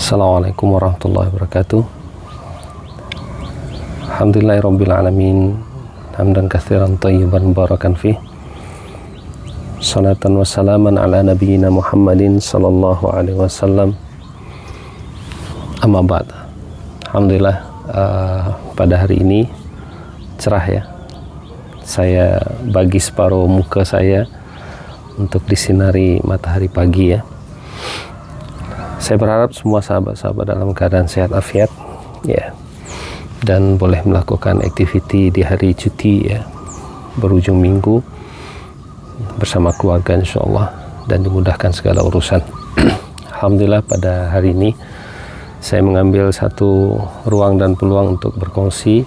Assalamualaikum warahmatullahi wabarakatuh. Alhamdulillahirabbil alamin. Hamdan katsiran thayyiban barakan fih. Salatan wassalaman ala nabiyyina Muhammadin sallallahu alaihi wasallam. Amma ba'd. Alhamdulillah, pada hari ini cerah ya. Saya bagi separuh muka saya untuk disinari matahari pagi ya. Saya berharap semua sahabat-sahabat dalam keadaan sehat afiat ya, dan boleh melakukan aktiviti di hari cuti ya, berujung minggu bersama keluarga insyaallah, dan dimudahkan segala urusan. Alhamdulillah, pada hari ini saya mengambil satu ruang dan peluang untuk berkongsi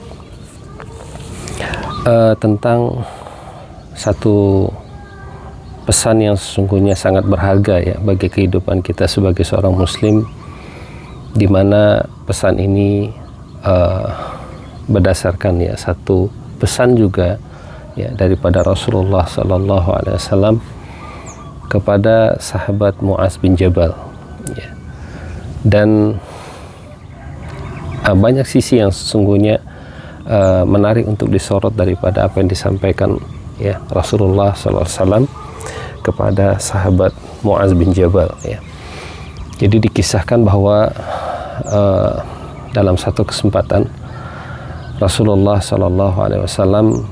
tentang satu pesan yang sesungguhnya sangat berharga ya bagi kehidupan kita sebagai seorang muslim, di mana pesan ini berdasarkan ya satu pesan juga ya daripada Rasulullah sallallahu alaihi wasallam kepada sahabat Mu'az bin Jabal ya. Dan banyak sisi yang sesungguhnya menarik untuk disorot daripada apa yang disampaikan ya Rasulullah sallallahu alaihi wasallam kepada sahabat Mu'az bin Jabal ya. Jadi dikisahkan bahwa dalam satu kesempatan Rasulullah sallallahu alaihi wasallam,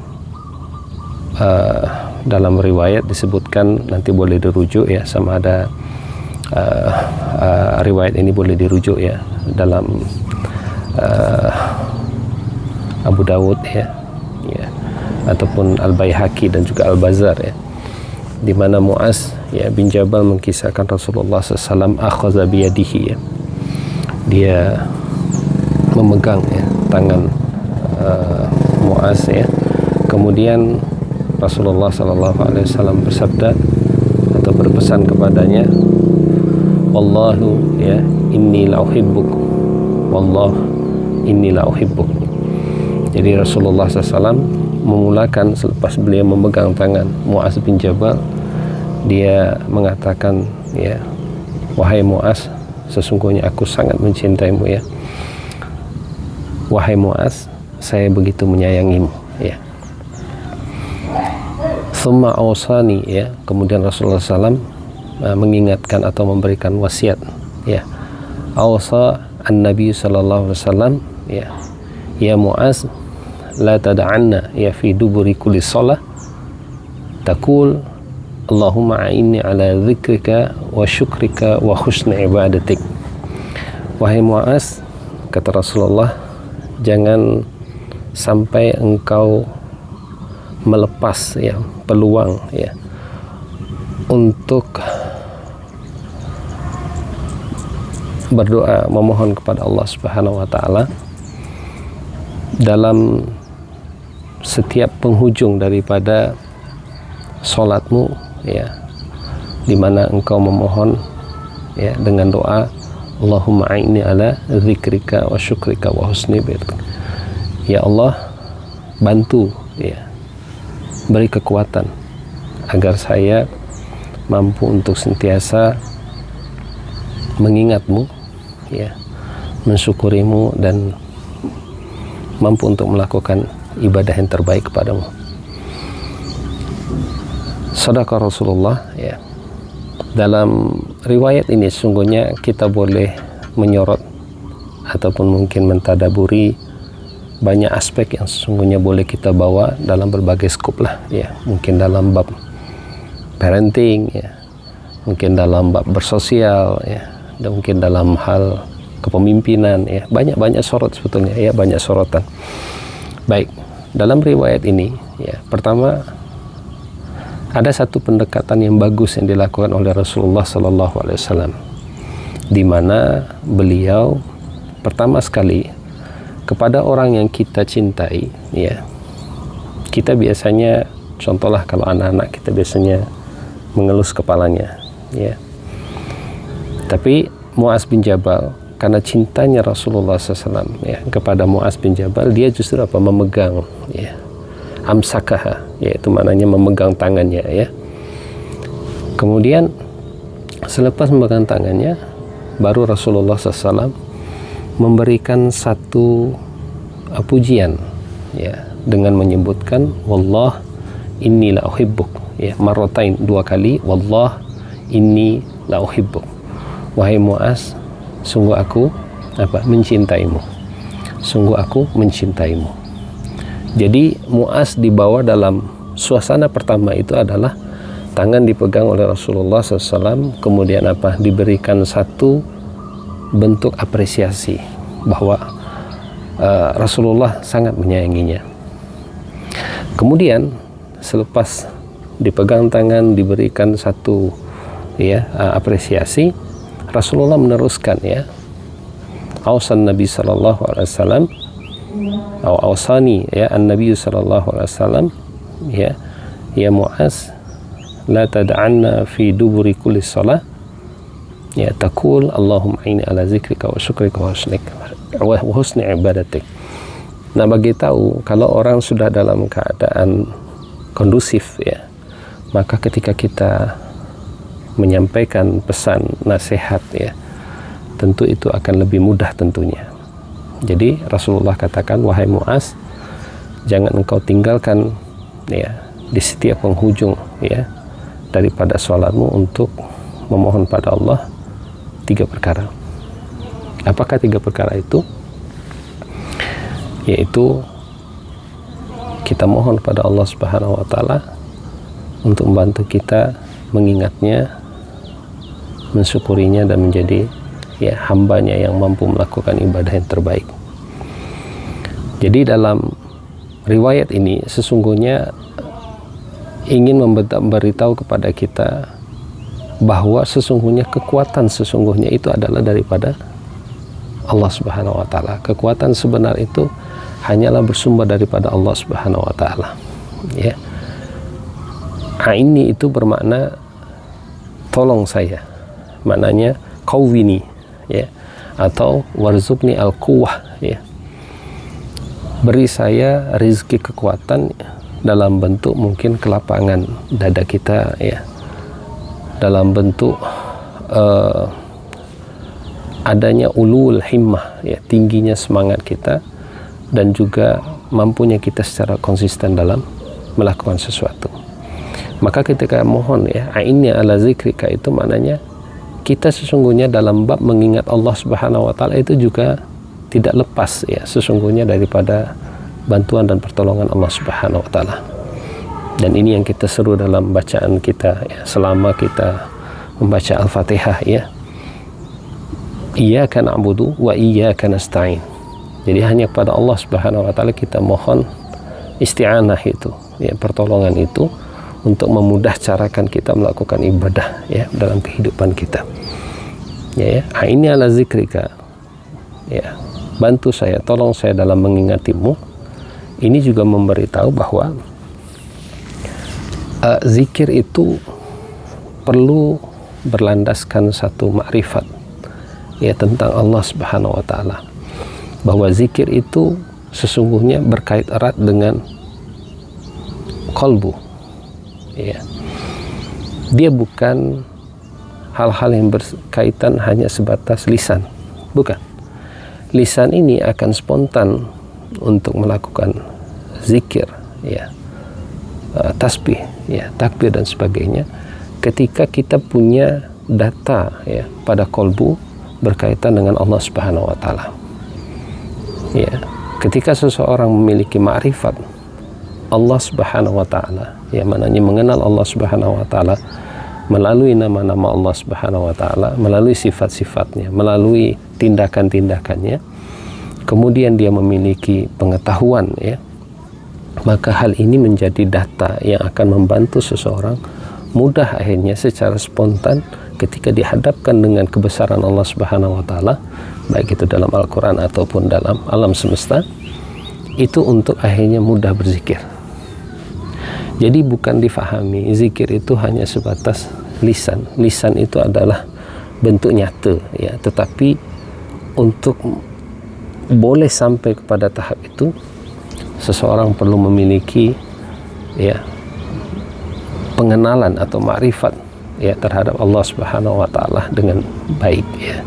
dalam riwayat disebutkan, nanti boleh dirujuk ya, sama ada riwayat ini boleh dirujuk ya dalam Abu Dawud ya, ataupun Al-Baihaqi dan juga Al-Bazar ya, di mana Mu'az ya bin Jabal mengkisahkan Rasulullah SAW akhadha biyadihi ya, dia memegang ya tangan Mu'az ya. Kemudian Rasulullah SAW bersabda atau berpesan kepadanya, wallahu ya inni la uhibbuk, wallah inni la uhibbuk. Jadi Rasulullah SAW memulakan selepas beliau memegang tangan Mu'az bin Jabal, dia mengatakan ya, wahai Mu'az, sesungguhnya aku sangat mencintaimu ya. Wahai Mu'az, saya begitu menyayangimu ya. Thumma awsani ya, kemudian Rasulullah SAW mengingatkan atau memberikan wasiat ya. Awsa an-Nabi sallallahu alaihi wasallam ya, ya Mu'az, la tada'anna ya fi duburi kulli shalah taqul Allahumma a'inni ala dzikrika wa syukrika wa husni ibadatik. Wahai Mu'az, kata Rasulullah, jangan sampai engkau melepas ya peluang ya untuk berdoa memohon kepada Allah Subhanahu wa taala dalam setiap penghujung daripada salatmu ya, di mana engkau memohon ya dengan doa Allahumma a'inni ala dzikrika wa syukrika wa husni ibadatik. Ya Allah, bantu ya, beri kekuatan agar saya mampu untuk sentiasa mengingatmu ya, mensyukurimu, dan mampu untuk melakukan ibadah yang terbaik kepadamu. Shadaqa Rasulullah ya. Dalam riwayat ini sungguhnya kita boleh menyorot ataupun mungkin mentadaburi banyak aspek yang sesungguhnya boleh kita bawa dalam berbagai skop lah ya. Mungkin dalam bab parenting ya, mungkin dalam bab bersosial ya, dan mungkin dalam hal kepemimpinan ya. Banyak sorot sebetulnya ya, banyak sorotan. Baik, dalam riwayat ini ya, pertama ada satu pendekatan yang bagus yang dilakukan oleh Rasulullah sallallahu alaihi wasallam, di mana beliau pertama sekali kepada orang yang kita cintai ya. Kita biasanya, contohlah kalau anak-anak kita biasanya mengelus kepalanya ya. Tapi Mu'az bin Jabal, karena cintanya Rasulullah SAW ya kepada Mu'az bin Jabal, dia justru apa? Memegang ya, amsakaha, yaitu maknanya memegang tangannya ya. Kemudian selepas memegang tangannya, baru Rasulullah SAW memberikan satu pujian, ya, dengan menyebutkan wallah inni la uhibbuk, ya, marratain, 2 kali, wallah inni la uhibbuk, wahai Muaz, sungguh aku mencintaimu, sungguh aku mencintaimu. Jadi Muaz dibawa dalam suasana pertama itu adalah tangan dipegang oleh Rasulullah SAW, kemudian diberikan satu bentuk apresiasi bahwa Rasulullah sangat menyayanginya. Kemudian selepas dipegang tangan, diberikan satu apresiasi, Rasulullah meneruskan, ya, ausan Nabi sallallahu alaihi wasallam atau ausani, ya, an-Nabi sallallahu alaihi wasallam, ya Muaz, la tad'anna fi duburi kulli shalah, ya, taqul Allahumma inni ala zikrika wa syukrika wa husni ibadatik. Nah, bagi tahu kalau orang sudah dalam keadaan kondusif, ya, maka ketika kita menyampaikan pesan nasihat, ya, tentu itu akan lebih mudah tentunya. Jadi Rasulullah katakan, wahai Muaz, jangan engkau tinggalkan, ya, di setiap penghujung, ya, daripada sholatmu untuk memohon pada Allah 3 perkara. Apakah 3 perkara itu? Yaitu kita mohon pada Allah Subhanahu wa Ta'ala untuk membantu kita mengingatnya, mensyukurinya, dan menjadi, ya, hambanya yang mampu melakukan ibadah yang terbaik. Jadi dalam riwayat ini sesungguhnya ingin memberitahu kepada kita bahwa sesungguhnya kekuatan sesungguhnya itu adalah daripada Allah Subhanahu wa Ta'ala. Kekuatan sebenar itu hanyalah bersumber daripada Allah Subhanahu wa Ta'ala, ya. Ini itu bermakna tolong saya, maknanya qawwini, ya, atau warzuqni al-quwwah, ya, beri saya rizki kekuatan dalam bentuk mungkin kelapangan dada kita, ya, dalam bentuk adanya ulul himmah, ya, tingginya semangat kita, dan juga mampunya kita secara konsisten dalam melakukan sesuatu. Maka ketika mohon, ya, a'inni ala zikrika, itu maknanya kita sesungguhnya dalam bab mengingat Allah Subhanahu wa Ta'ala itu juga tidak lepas, ya, sesungguhnya daripada bantuan dan pertolongan Allah Subhanahu wa Ta'ala. Dan ini yang kita seru dalam bacaan kita, ya, selama kita membaca Al-Fatihah, ya. Iyyaka na'budu wa iyyaka nasta'in. Jadi hanya kepada Allah Subhanahu wa Ta'ala kita mohon isti'anah itu, ya, pertolongan itu untuk memudah carakan kita melakukan ibadah, ya, dalam kehidupan kita. Ya, ini ala zikrika, ya, bantu saya, tolong saya dalam mengingatimu. Ini juga memberitahu bahwa zikir itu perlu berlandaskan satu makrifat, ya, tentang Allah Subhanahu wa Ta'ala, bahwa zikir itu sesungguhnya berkait erat dengan qalbu, ya. Dia bukan hal-hal yang berkaitan hanya sebatas lisan, bukan. Lisan ini akan spontan untuk melakukan zikir, ya, tasbih, ya, takbir dan sebagainya ketika kita punya data, ya, pada qalbu berkaitan dengan Allah Subhanahu wa Ta'ala, ya. Ketika seseorang memiliki ma'rifat Allah Subhanahu wa Ta'ala, ya, maknanya mengenal Allah Subhanahu wa Ta'ala melalui nama-nama Allah Subhanahu wa Ta'ala, melalui sifat-sifatnya, melalui tindakan-tindakannya, kemudian dia memiliki pengetahuan, ya, maka hal ini menjadi data yang akan membantu seseorang mudah akhirnya secara spontan ketika dihadapkan dengan kebesaran Allah Subhanahu wa Ta'ala, baik itu dalam Al-Quran ataupun dalam alam semesta, itu untuk akhirnya mudah berzikir. Jadi bukan difahami zikir itu hanya sebatas lisan. Lisan itu adalah bentuk nyata, ya, tetapi untuk boleh sampai kepada tahap itu seseorang perlu memiliki, ya, pengenalan atau ma'rifat, ya, terhadap Allah Subhanahu wa Ta'ala dengan baik, ya.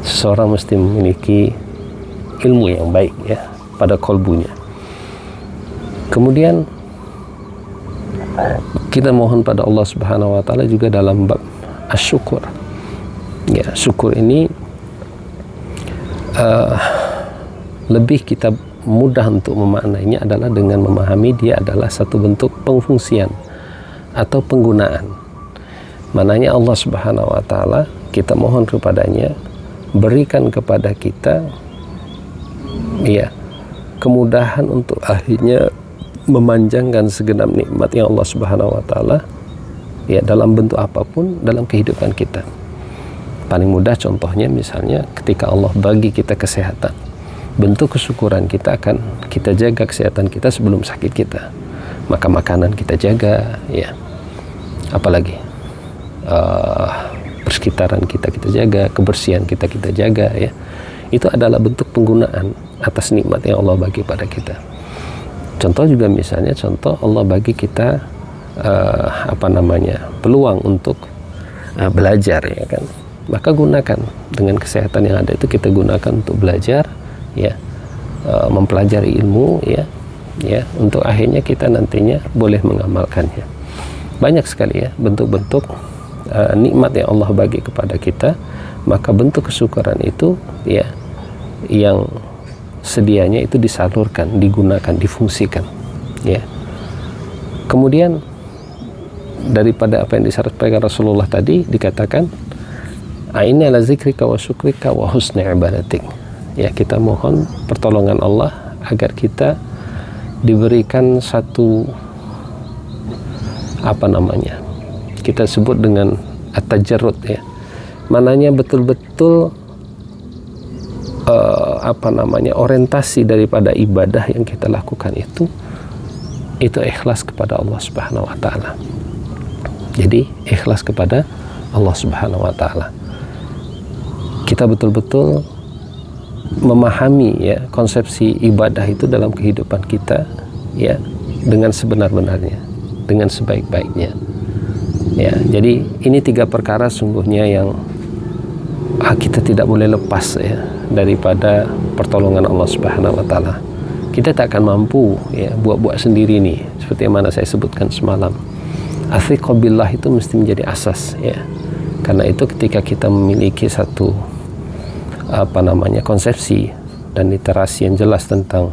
Seseorang mesti memiliki ilmu yang baik ya pada kolbunya. Kemudian kita mohon pada Allah Subhanahu wa taala juga dalam bab asyukur. Ya, syukur ini lebih kita mudah untuk memaknainya adalah dengan memahami dia adalah satu bentuk pengfungsian atau penggunaan. Mananya Allah Subhanahu wa taala kita mohon kepadanya berikan kepada kita ya kemudahan untuk akhirnya memanjangkan segenap nikmat yang Allah Subhanahu wa taala ya dalam bentuk apapun dalam kehidupan kita. Paling mudah contohnya misalnya ketika Allah bagi kita kesehatan, bentuk kesyukuran kita akan kita jaga kesehatan kita sebelum sakit kita. Maka makanan kita jaga ya, apalagi persekitaran kita jaga, kebersihan kita jaga ya. Itu adalah bentuk penggunaan atas nikmat yang Allah bagi pada kita. Contoh juga misalnya contoh Allah bagi kita peluang untuk belajar ya kan. Maka gunakan dengan kesehatan yang ada itu kita gunakan untuk belajar ya, mempelajari ilmu ya untuk akhirnya kita nantinya boleh mengamalkannya. Banyak sekali ya bentuk-bentuk nikmat yang Allah bagi kepada kita, maka bentuk kesyukuran itu ya yang sedianya itu disalurkan, digunakan, difungsikan ya. Kemudian daripada apa yang disampaikan Rasulullah tadi dikatakan A'inna ala zikrika wa syukrika wa husni ibadatik. Ya, kita mohon pertolongan Allah agar kita diberikan satu kita sebut dengan at-tajarrud ya. Mananya betul-betul orientasi daripada ibadah yang kita lakukan itu ikhlas kepada Allah Subhanahu wa taala. Jadi ikhlas kepada Allah Subhanahu wa taala. Kita betul-betul memahami ya konsepsi ibadah itu dalam kehidupan kita ya dengan sebenar-benarnya, dengan sebaik-baiknya. Ya, jadi ini 3 perkara sungguhnya yang kita tidak boleh lepas ya daripada pertolongan Allah Subhanahu wa taala. Kita tak akan mampu ya buat sendiri nih, seperti yang mana saya sebutkan semalam. Athiqah billah itu mesti menjadi asas ya. Karena itu ketika kita memiliki satu konsepsi dan literasi yang jelas tentang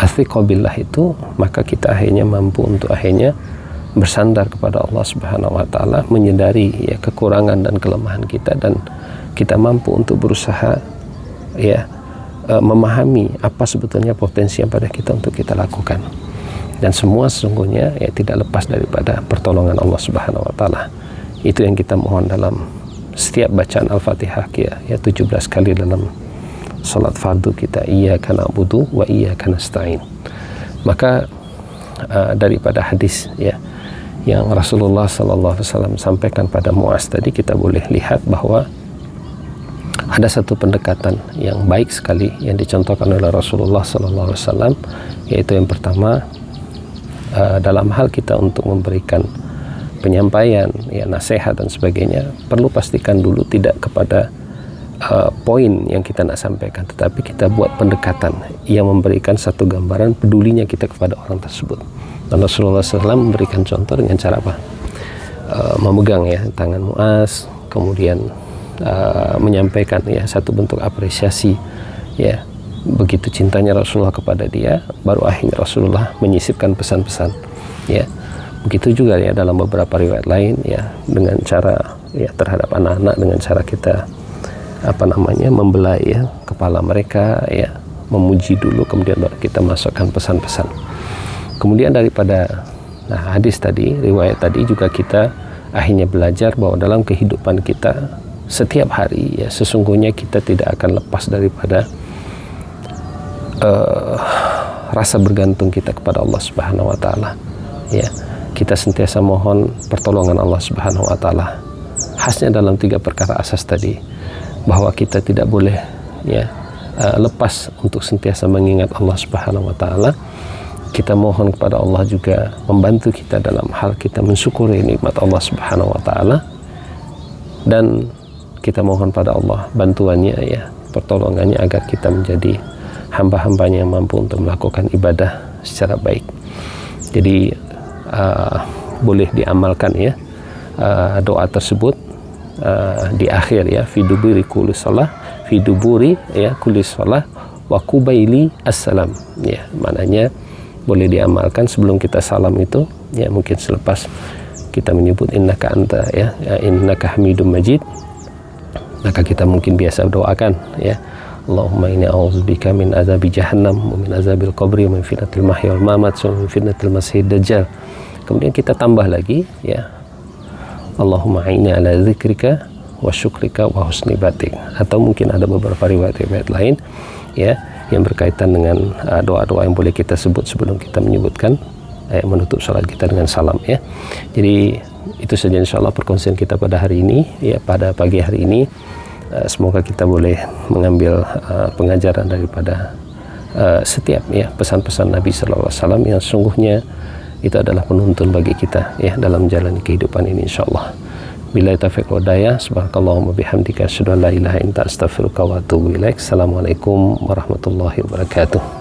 athiqah billah itu, maka kita akhirnya mampu untuk akhirnya bersandar kepada Allah Subhanahu wa taala, menyadari ya kekurangan dan kelemahan kita, dan kita mampu untuk berusaha ya memahami apa sebetulnya potensi yang pada kita untuk kita lakukan. Dan semua sesungguhnya ya tidak lepas daripada pertolongan Allah Subhanahu wa taala. Itu yang kita mohon dalam setiap bacaan Al-Fatihah ya 17 kali dalam salat fardu kita, iyyaka na'budu wa iyyaka nasta'in. Maka daripada hadis ya yang Rasulullah sallallahu alaihi wasallam sampaikan pada Muaz tadi, kita boleh lihat bahwa ada satu pendekatan yang baik sekali yang dicontohkan oleh Rasulullah sallallahu alaihi wasallam, yaitu yang pertama dalam hal kita untuk memberikan penyampaian ya nasihat dan sebagainya, perlu pastikan dulu tidak kepada poin yang kita nak sampaikan, tetapi kita buat pendekatan yang memberikan satu gambaran pedulinya kita kepada orang tersebut. Dan Rasulullah SAW memberikan contoh dengan cara apa? Memegang ya tangan Muaz, kemudian menyampaikan ya satu bentuk apresiasi ya, begitu cintanya Rasulullah kepada dia, baru akhirnya Rasulullah menyisipkan pesan-pesan ya. Begitu juga ya dalam beberapa riwayat lain ya, dengan cara ya terhadap anak-anak, dengan cara kita membelai ya kepala mereka ya, memuji dulu, kemudian baru kita masukkan pesan-pesan. Kemudian daripada hadis tadi, riwayat tadi juga kita akhirnya belajar bahwa dalam kehidupan kita setiap hari ya sesungguhnya kita tidak akan lepas daripada rasa bergantung kita kepada Allah Subhanahu wa taala ya. Kita sentiasa mohon pertolongan Allah Subhanahu wa taala. Khasnya dalam 3 perkara asas tadi, bahwa kita tidak boleh ya lepas untuk sentiasa mengingat Allah Subhanahu wa taala. Kita mohon kepada Allah juga membantu kita dalam hal kita mensyukuri nikmat Allah Subhanahu wa taala, dan kita mohon pada Allah bantuannya ya, pertolongannya agar kita menjadi hamba-hambanya yang mampu untuk melakukan ibadah secara baik. Jadi boleh diamalkan ya doa tersebut di akhir ya, fi duburi kulli shalah, fi duburi ya kulli shalah wa qubaili assalam ya, maknanya boleh diamalkan sebelum kita salam itu ya, mungkin selepas kita menyebut innaka anta ya, innaka hamidum majid, maka kita mungkin biasa doakan ya, Allahumma inni a'udzubika min azabi jahannam wa min azabil qabri wa min fitnatil mahya wal mamat wa min fitnatil masiihid dajjal. Kemudian kita tambah lagi ya, Allahumma a'inni ala dzikrika wa syukrika wa husni batik, atau mungkin ada beberapa riwayat-riwayat lain ya yang berkaitan dengan doa-doa yang boleh kita sebut sebelum kita menyebutkan menutup salat kita dengan salam ya. Jadi itu saja insyaallah perkongsian kita pada hari ini ya, pada pagi hari ini. Semoga kita boleh mengambil pengajaran daripada setiap ya pesan-pesan Nabi sallallahu alaihi wasallam yang sungguhnya itu adalah penuntun bagi kita ya dalam menjalani kehidupan ini insyaallah. Billahi taufiq wal hidayah. Subhanakallahumma bihamdika asyhadu an la ilaha illa anta astaghfiruka wa atubu ilaik. Assalamualaikum warahmatullahi wabarakatuh.